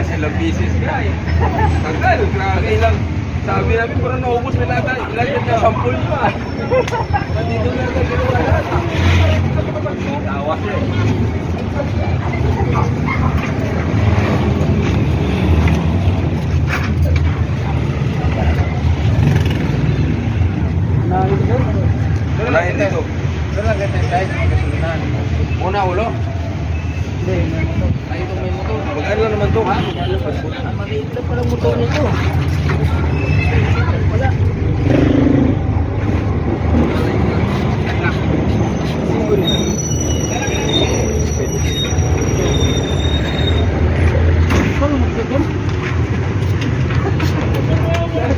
kasi ilang pieces nga eh. Tagal, grabe ilang. Sabi namin parang naubos na lahat. Ilan na sampul pa. Nandito na agad ginawa lahat. Tawas eh. Unahin dito. Doon lang kita guys, magkasunan. Una ulo. Hindi, may motor. Ay, itong may motor. Magkano lang naman to? Ha? Maliit lang pala motor nito. Wala.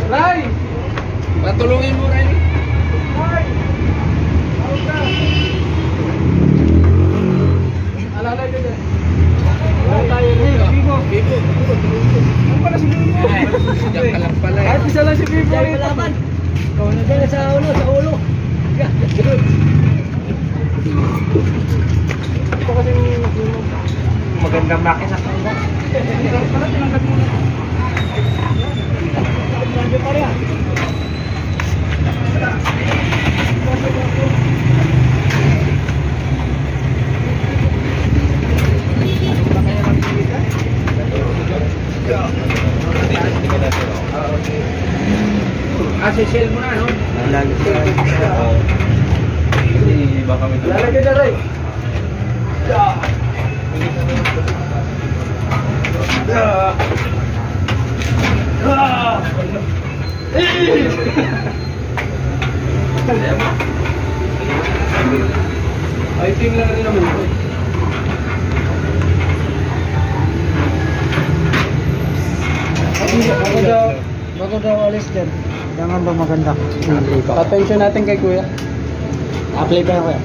Ray! Patulungin mo, Ray. Alalay ka dyan. Wala tayo rin. Bibo. Bibo. Ano pala si Bibo? Diyan ka lang pala eh. Ay, isa lang si Bibo. Diyan palaban. Ikaw na dyan sa ulo, sa ulo. Ito kasi magandang makina sa iba. Pala tinangkat mo na. Nandiyo pa rin. Sishell mo na, no? Lalagay Baka may lalagay na rin. Ay, tingnan na rin naman ito. Bago daw alis dyan. Jangan ba maganda? Attention natin kay kuya. Apply pa kuya.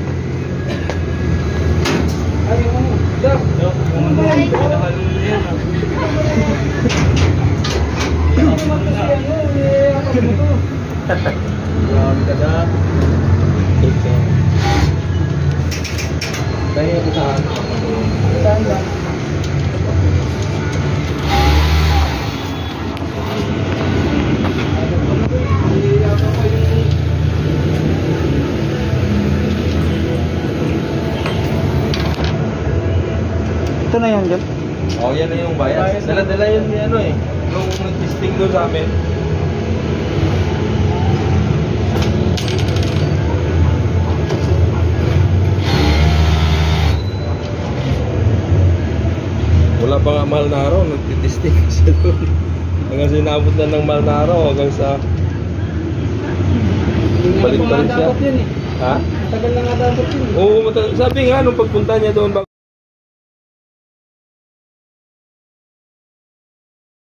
Kaya kita. Ito na yan, John? Oh, yan na yung bias. Dala-dala yan ni ano eh. Nung nag-testing doon sa amin. Wala pa nga mahal na araw, nag-testing siya doon. Hanggang sinabot na ng mahal na araw, hanggang sa balik pa rin siya. Ha? Tagal na nga dapat yun. Oo, sabi nga nung pagpunta niya doon.